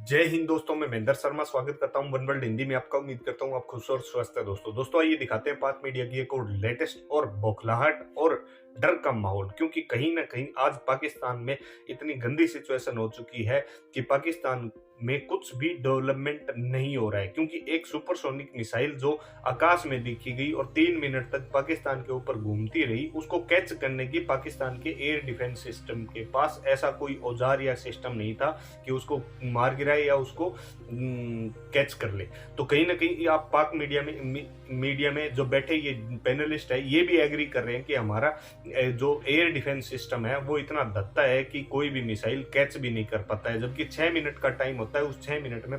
जय हिंद दोस्तों, मैं महेंद्र शर्मा स्वागत करता हूं वन वर्ल्ड हिंदी में आपका। उम्मीद करता हूं आप खुश और स्वस्थ है। दोस्तों आइए दिखाते हैं पाक मीडिया की एक और लेटेस्ट और बौखलाहट और डर का माहौल, क्योंकि कहीं ना कहीं आज पाकिस्तान में इतनी गंदी सिचुएशन हो चुकी है कि पाकिस्तान में कुछ भी डेवलपमेंट नहीं हो रहा है। क्योंकि एक सुपरसोनिक मिसाइल जो आकाश में देखी गई और 3 मिनट तक पाकिस्तान के ऊपर घूमती रही, उसको कैच करने की पाकिस्तान के एयर डिफेंस सिस्टम के पास ऐसा कोई औजार या सिस्टम नहीं था कि उसको मार गिराए या उसको कैच कर ले। तो कहीं ना कहीं आप पाक मीडिया में जो बैठे ये पैनलिस्ट है, ये भी एग्री कर रहे हैं कि हमारा जो एयर डिफेंस सिस्टम है वो इतना दत्ता है कि कोई भी मिसाइल कैच भी नहीं कर पाता है। जबकि 6 मिनट का टाइम होता है, उस 6 मिनट में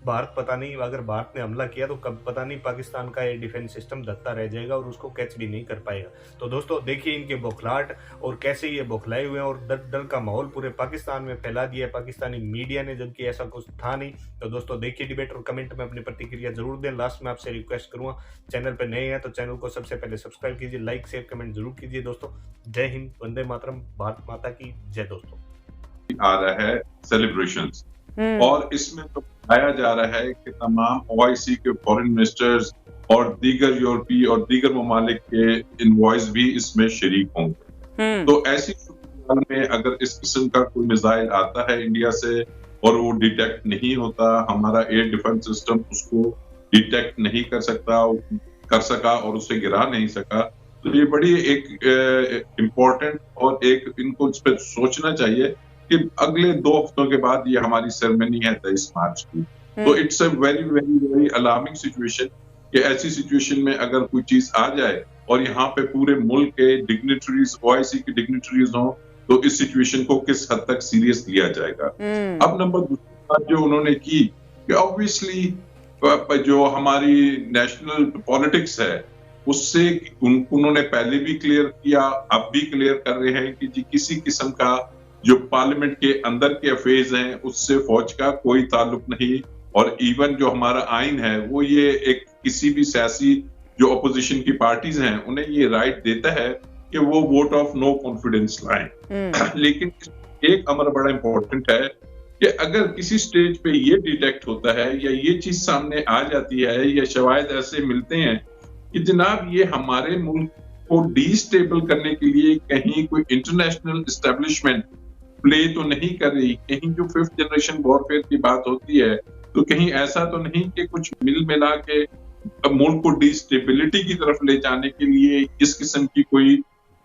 भारत पता नहीं, अगर भारत ने हमला किया तो कब पता नहीं पाकिस्तान का एयर डिफेंस सिस्टम दत्ता रह जाएगा और उसको कैच भी नहीं कर पाएगा। तो दोस्तों देखिए इनके बौखलाहट और कैसे ये बौखलाए हुए हैं और डर का माहौल पूरे पाकिस्तान में फैला दिया है पाकिस्तानी मीडिया ने, जबकि ऐसा कुछ था नहीं। तो दोस्तों देखिए डिबेट और कमेंट में अपनी प्रतिक्रिया जरूर दें। लास्ट में आपसे रिक्वेस्ट करूंगा, चैनल पर नए हैं तो चैनल को सबसे पहले सब्सक्राइब कीजिए, लाइक शेयर कमेंट जरूर कीजिए। दोस्तों जय हिंद, वंदे मातरम, भारत माता की जय। दोस्तों आ रहा है सेलिब्रेशंस और इसमें तो बताया जा रहा है कि तमाम ओआईसी के फॉरेन मिनिस्टर्स और दीगर यूरोपीय और दीगर ममालिक के इनवॉइस भी इसमें शरीक होंगे। तो ऐसी सूरत में अगर इस किस्म का कोई मिसाइल आता है इंडिया से और वो डिटेक्ट नहीं होता, हमारा एयर डिफेंस सिस्टम उसको डिटेक्ट नहीं कर सका और उसे गिरा नहीं सका, तो ये बड़ी एक इम्पोर्टेंट और एक इनको इस पर सोचना चाहिए कि अगले 2 हफ्तों के बाद ये हमारी सेरेमनी है 23 मार्च की। तो it's a very very very alarming situation कि ऐसी सिचुएशन में अगर कोई चीज आ जाए और यहाँ पे पूरे मुल्क के डिग्निटरीज, ओआईसी के डिग्निटरीज हों, तो इस सिचुएशन को किस हद तक सीरियस लिया जाएगा। अब नंबर 2 बात जो उन्होंने की कि ऑब्वियसली जो हमारी नेशनल पॉलिटिक्स है उससे उन्होंने पहले भी क्लियर किया, अब भी क्लियर कर रहे हैं कि जी किसी किस्म का जो पार्लियामेंट के अंदर के अफेयर्स हैं उससे फौज का कोई ताल्लुक नहीं। और इवन जो हमारा आइन है वो ये एक किसी भी सियासी जो अपोजिशन की पार्टीज हैं उन्हें ये राइट देता है कि वो वोट ऑफ नो कॉन्फिडेंस लाएं। लेकिन एक अमर बड़ा इंपॉर्टेंट है कि अगर किसी स्टेज पे ये डिटेक्ट होता है या ये चीज सामने आ जाती है या शवायद ऐसे मिलते हैं कि जनाब ये हमारे मुल्क को डिस्टेबल करने के लिए कहीं कोई इंटरनेशनल एस्टेब्लिशमेंट प्ले तो नहीं कर रही, कहीं जो 5th जनरेशन वॉरफेयर की बात होती है तो कहीं ऐसा तो नहीं कि कुछ मिला के मुल्क को डिस्टेबिलिटी की तरफ ले जाने के लिए इस किस्म की कोई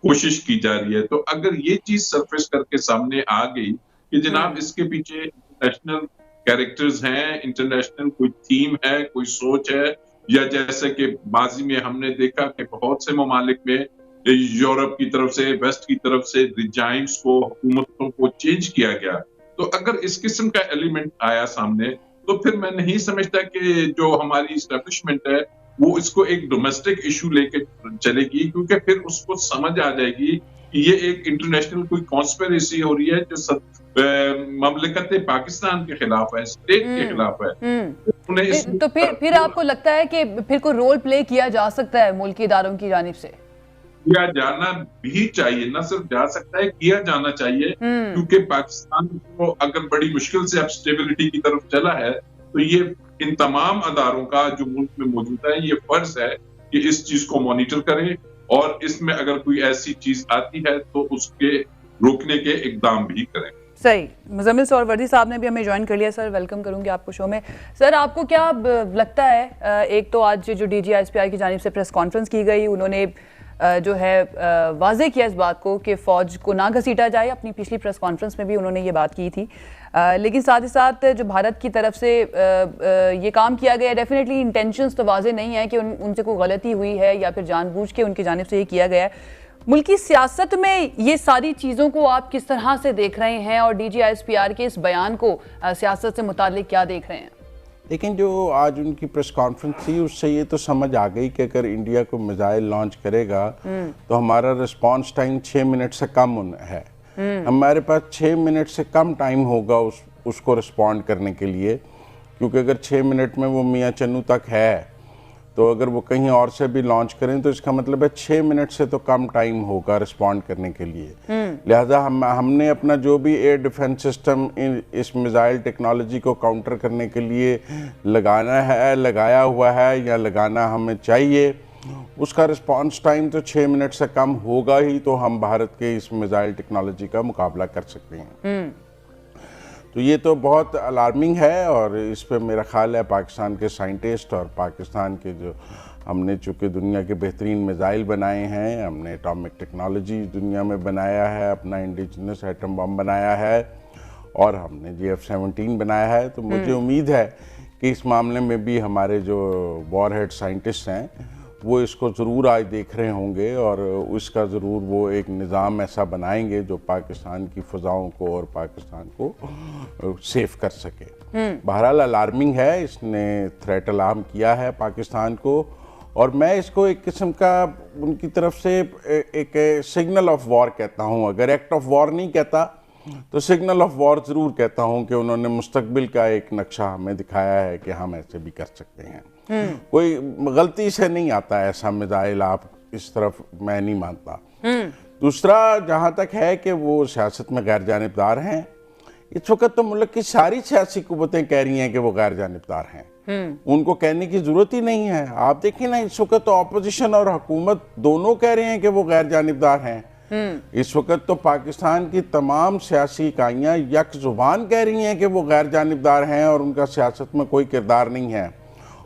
कोशिश की जा रही है। तो अगर ये चीज सरफेस करके सामने आ गई कि जनाब इसके पीछे इंटरनेशनल कैरेक्टर्स हैं, इंटरनेशनल कोई थीम है, कोई सोच है, या जैसे कि माजी में हमने देखा कि बहुत से ममालिक में यूरोप की तरफ से, वेस्ट की तरफ से रिजाइम्स को, हुकूमतों को चेंज किया गया, तो अगर इस किस्म का एलिमेंट आया सामने तो फिर मैं नहीं समझता कि जो हमारी एस्टेब्लिशमेंट है वो इसको एक डोमेस्टिक इशू लेके चलेगी, क्योंकि फिर उसको समझ आ जाएगी कि ये एक इंटरनेशनल कोई कॉन्स्पिरेसी हो रही है जो ममलिकत पाकिस्तान के खिलाफ है, स्टेट के खिलाफ है। तो फिर आपको लगता है कि फिर कोई रोल प्ले किया जा सकता है मुल्की इदारों की जानिब से? किया जाना भी चाहिए, न सिर्फ जा सकता है, किया जाना चाहिए, क्योंकि पाकिस्तान को अगर बड़ी मुश्किल से अब स्टेबिलिटी की तरफ चला है तो ये इन तमाम अदारों का जो मुल्क में मौजूद है ये फर्ज है कि इस चीज को मॉनिटर करें और इसमें अगर कोई ऐसी चीज आती है तो उसके रोकने के इकदाम भी करें। सही। मुजम्मिल सौरवर्दी साहब ने भी हमें ज्वाइन कर लिया। सर वेलकम करूंगी आपको शो में। सर आपको क्या लगता है, एक तो आज जो DGISPI की जानिब से प्रेस कॉन्फ्रेंस की गई, उन्होंने जो है वाजे किया इस बात को कि फ़ौज को ना घसीटा जाए। अपनी पिछली प्रेस कॉन्फ्रेंस में भी उन्होंने ये बात की थी, लेकिन साथ ही साथ जो भारत की तरफ से ये काम किया गया, डेफिनेटली इंटेंशंस तो वाजे नहीं है कि उनसे कोई गलती हुई है या फिर जानबूझ के उनकी जानिब से ये किया गया है। मुल्की सियासत में ये सारी चीज़ों को आप किस तरह से देख रहे हैं और DGISPR के इस बयान को सियासत से मुताल्लिक क्या देख रहे हैं? लेकिन जो आज उनकी प्रेस कॉन्फ्रेंस थी उससे ये तो समझ आ गई कि अगर इंडिया को मिसाइल लॉन्च करेगा तो हमारा रिस्पांस टाइम 6 मिनट से कम है। हमारे पास 6 मिनट से कम टाइम होगा उसको रिस्पॉन्ड करने के लिए, क्योंकि अगर 6 मिनट में वो मियाँ चन्नू तक है तो अगर वो कहीं और से भी लॉन्च करें तो इसका मतलब है 6 मिनट से तो कम टाइम होगा रिस्पॉन्ड करने के लिए। लिहाजा हमने अपना जो भी एयर डिफेंस सिस्टम इस मिसाइल टेक्नोलॉजी को काउंटर करने के लिए लगाया हुआ है या लगाना हमें चाहिए, उसका रिस्पॉन्स टाइम तो 6 मिनट से कम होगा ही, तो हम भारत के इस मिसाइल टेक्नोलॉजी का मुकाबला कर सकते हैं। तो ये तो बहुत अलार्मिंग है और इस पे मेरा ख्याल है पाकिस्तान के साइंटिस्ट और पाकिस्तान के जो हमने चूँकि दुनिया के बेहतरीन मिसाइल बनाए हैं, हमने एटॉमिक टेक्नोलॉजी दुनिया में बनाया है, अपना इंडिजिनस एटम बम बनाया है और हमने GF-17 बनाया है, तो मुझे उम्मीद है कि इस मामले में भी हमारे जो वॉरहेड साइंटिस्ट हैं वो इसको ज़रूर आज देख रहे होंगे और उसका ज़रूर वो एक निज़ाम ऐसा बनाएंगे जो पाकिस्तान की फ़ज़ाओं को और पाकिस्तान को सेफ कर सके। बहरहाल अलार्मिंग है, इसने थ्रेट अलार्म किया है पाकिस्तान को और मैं इसको एक किस्म का उनकी तरफ से एक सिग्नल ऑफ वॉर कहता हूँ। अगर एक्ट ऑफ वॉर नहीं कहता तो सिग्नल ऑफ वॉर ज़रूर कहता हूँ कि उन्होंने मुस्तकबिल का एक नक्शा हमें दिखाया है कि हम ऐसे भी कर सकते हैं। कोई गलती से नहीं आता ऐसा मिसाइल, आप इस तरफ मैं नहीं मानता। दूसरा जहाँ तक है कि वो सियासत में गैर जानिबदार हैं, इस वक्त तो मुल्क की सारी सियासी कुव्वतें कह रही हैं कि वो गैर जानिबदार हैं, उनको कहने की जरूरत ही नहीं है। आप देखिए ना, इस वक्त तो अपोजिशन और हुकूमत दोनों कह रहे हैं कि वो गैर जानिबदार हैं। इस वक्त तो पाकिस्तान की तमाम सियासी इकाइयाँ यक जुबान कह रही हैं कि वो गैर जानिबदार हैं और उनका सियासत में कोई किरदार नहीं है।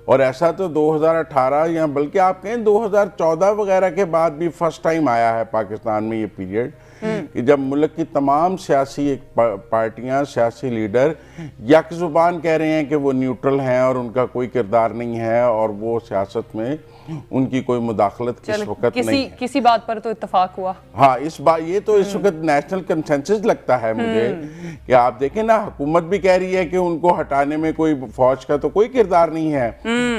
और ऐसा तो 2018 या बल्कि आप कहें 2014 वगैरह के बाद भी फर्स्ट टाइम आया है पाकिस्तान में ये पीरियड कि जब मुल्क की तमाम सियासी पार्टियां, सियासी लीडर यक जुबान कह रहे हैं कि वो न्यूट्रल हैं और उनका कोई किरदार नहीं है और वो सियासत में उनकी कोई मुदाखलत इस वक्त नहीं है। किसी बात पर तो इत्तेफाक हुआ। हाँ, इस बात ये तो इस वक्त नेशनल कंसेंसस लगता है मुझे कि आप देखें ना, हुकूमत भी कह रही है कि उनको हटाने में कोई फौज का तो कोई किरदार नहीं है।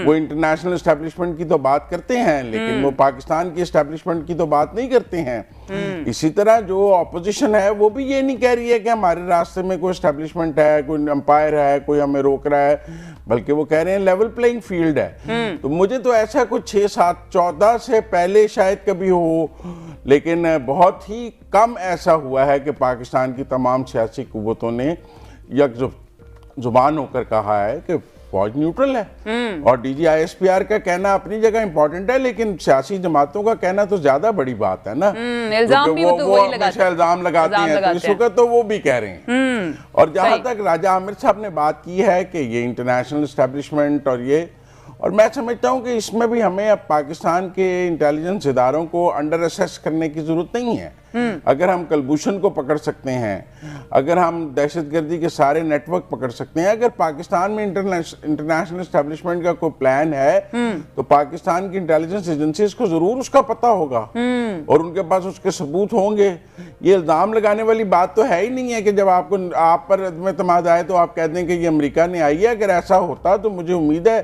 वो इंटरनेशनल एस्टेब्लिशमेंट की तो बात करते हैं लेकिन वो पाकिस्तान की एस्टेब्लिशमेंट की तो बात नहीं करते हैं। इसी तरह जो अपोजिशन है वो भी ये नहीं कह रही है कि हमारे रास्ते में कोई एस्टेब्लिशमेंट है, कोई अंपायर है, कोई हमें रोक रहा है, बल्कि वो कह रहे हैं लेवल प्लेइंग फील्ड है। तो मुझे तो ऐसा कुछ 6, 7, 14 से पहले शायद कभी हो, लेकिन बहुत ही कम ऐसा हुआ है कि पाकिस्तान की तमाम सियासी कुव्वतों ने यक जुबान होकर कहा है कि फौज न्यूट्रल है। और DGISPR का कहना अपनी जगह इंपॉर्टेंट है, लेकिन सियासी जमातों का कहना तो ज्यादा बड़ी बात है ना। इल्जाम भी वो हमेशा इल्जाम लगाते हैं, तो इस वक्त तो वो भी कह रहे हैं। और जहां तक राजा आमिर साहब ने बात की है कि ये इंटरनेशनल एस्टेब्लिशमेंट और मैं समझता हूं कि इसमें भी हमें अब पाकिस्तान के इंटेलिजेंस इदारों को अंडर असेस करने की जरूरत नहीं है। अगर हम कलभूषण को पकड़ सकते हैं, अगर हम दहशतगर्दी के सारे नेटवर्क पकड़ सकते हैं, अगर पाकिस्तान में इंटरनेशनल एस्टेब्लिशमेंट का कोई प्लान है तो पाकिस्तान की इंटेलिजेंस एजेंसीज को जरूर उसका पता होगा और उनके पास उसके सबूत होंगे। ये इल्जाम लगाने वाली बात तो है ही नहीं है कि जब आप पर अदम-ए-तमाद आए तो आप कह दें कि ये अमेरिका ने आई है। अगर ऐसा होता तो मुझे उम्मीद है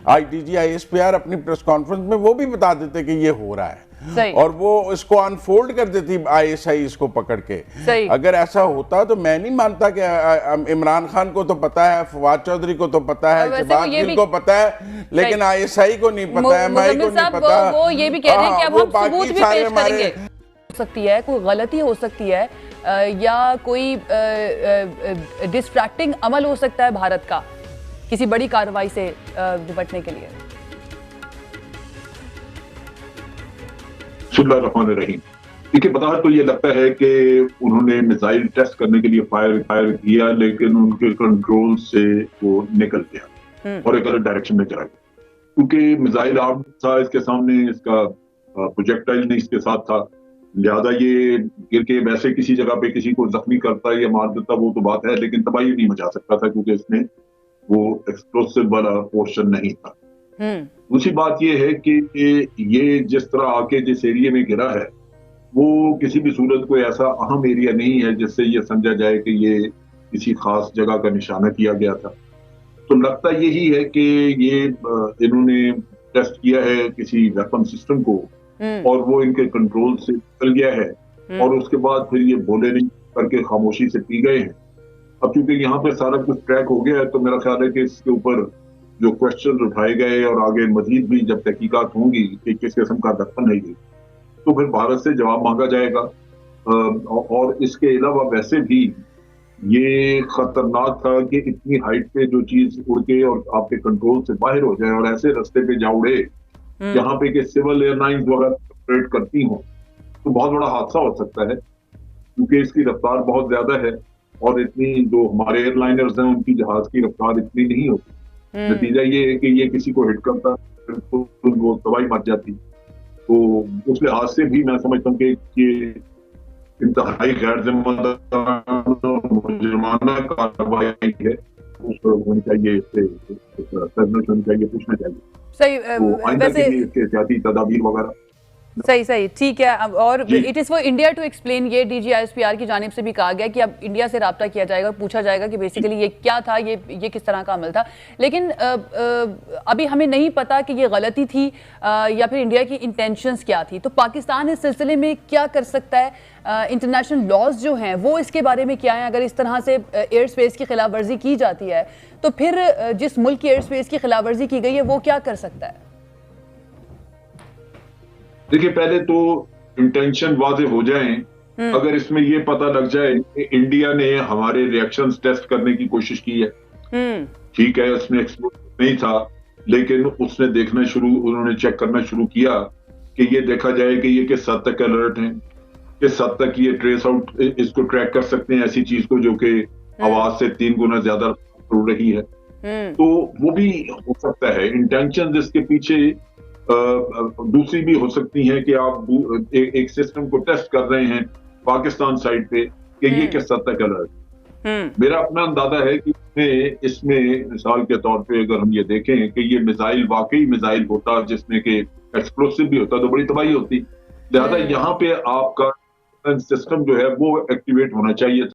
आज DGISPR अपनी प्रेस कॉन्फ्रेंस में वो भी बता देते कि ये हो रहा है और वो इसको अनफोल्ड कर देती ISI इसको पकड़ के। अगर ऐसा होता तो मैं नहीं मानता कि इमरान खान को तो पता है, फवाद चौधरी को तो पता है, शहबाज गिल को पता है, लेकिन ISI को नहीं पता है, MI को नहीं पता। वो ये भी कह रहे हैं कि अब हम सबूत भी पेश करेंगे। हो सकती है कोई गलती हो सकती है या कोई डिस्ट्रैक्टिंग अमल हो सकता है भारत का किसी बड़ी कार्रवाई से निपटने के लिए। बिस्मिल्लाहिर्रहमानिर्रहीम। देखिए, बताया तो ये लगता है कि उन्होंने मिसाइल टेस्ट करने के लिए फायर किया, लेकिन उनके कंट्रोल से वो निकल गया और एक अलग डायरेक्शन में चला गया, क्योंकि मिसाइल आर्म था इसके सामने, इसका प्रोजेक्टाइल नहीं इसके साथ था, लिहाजा ये गिर के वैसे किसी जगह पे किसी को जख्मी करता या मार देता वो तो बात है, लेकिन तबाही नहीं मचा सकता था क्योंकि इसमें वो एक्सप्लोसिव वाला पोर्शन नहीं था। दूसरी बात ये है कि ये जिस तरह आके जिस एरिया में गिरा है वो किसी भी सूरत कोई ऐसा अहम एरिया नहीं है जिससे ये समझा जाए कि ये किसी खास जगह का निशाना किया गया था। तो लगता यही है कि ये इन्होंने टेस्ट किया है किसी वेपन सिस्टम को और वो इनके कंट्रोल से निकल गया है और उसके बाद फिर ये बोले नहीं करके खामोशी से पी गए हैं। अब क्योंकि यहाँ पे सारा कुछ ट्रैक हो गया है तो मेरा ख्याल है कि इसके ऊपर जो क्वेश्चन उठाए गए और आगे मजीद भी जब तहकीकात होंगी कि किस किस्म का दखल है ये, तो फिर भारत से जवाब मांगा जाएगा। और इसके अलावा वैसे भी ये खतरनाक था कि इतनी हाइट पे जो चीज उड़ के और आपके कंट्रोल से बाहर हो जाए और ऐसे रास्ते पे जा उड़े जहाँ पे कि सिविल एयरलाइंस वगैरह ऑपरेट करती हों, तो बहुत बड़ा हादसा हो सकता है, क्योंकि इसकी रफ्तार बहुत ज्यादा है और इतनी जो हमारे एयरलाइनर्स हैं उनकी जहाज की रफ्तार इतनी नहीं होती। नतीजा ये है कि ये किसी को हिट करता तो वो तबाही मच जाती। तो उस लिहाज से भी मैं समझता हूँ कि ये इंतहाई गैर जिम्मेदार जुर्माना कार्रवाई है, उसको होनी चाहिए, इससे होनी चाहिए, पूछना चाहिए। सही। तो आइंदा के लिए इसके एहतियाती तदाबीर वगैरह सही ठीक है। और it is for India to explain, ये DGISPR की जानिब से भी कहा गया कि अब इंडिया से रब्ता किया जाएगा, पूछा जाएगा कि बेसिकली ये क्या था, ये किस तरह का अमल था। लेकिन अभी हमें नहीं पता कि ये गलती थी या फिर इंडिया की इंटेंशंस क्या थी। तो पाकिस्तान इस सिलसिले में क्या कर सकता है? इंटरनेशनल लॉज जो हैं वो इसके बारे में क्या है? अगर इस तरह से एयर स्पेस की खिलाफ वर्जी की जाती है तो फिर जिस मुल्क की एयर स्पेस की खिलाफ वर्जी की गई है वो क्या कर सकता है? देखिए, पहले तो इंटेंशन वाज़ेह हो जाएं। अगर इसमें ये पता लग जाए कि इंडिया ने हमारे रिएक्शंस टेस्ट करने की कोशिश की है, ठीक है, उसमें एक्सप्लोसिव नहीं था, लेकिन उसने उन्होंने चेक करना शुरू किया कि ये देखा जाए कि ये किस हद तक अलर्ट हैं, किस हद तक ये ट्रेस आउट इसको ट्रैक कर सकते हैं, ऐसी चीज को जो कि आवाज से 3 गुना ज्यादा उड़ रही है। तो वो भी हो सकता है। इंटेंशन इसके पीछे दूसरी भी हो सकती है कि आप एक सिस्टम को टेस्ट कर रहे हैं पाकिस्तान साइड पे कि ये किस हद तक अलर्ट। मेरा अपना अंदाजा है कि इसमें मिसाल के तौर पे अगर हम ये देखें कि ये मिसाइल वाकई मिसाइल होता जिसमें कि एक्सप्लोसिव भी होता तो बड़ी तबाही होती। लिहाजा यहाँ पे आपका सिस्टम जो है वो एक्टिवेट होना चाहिए।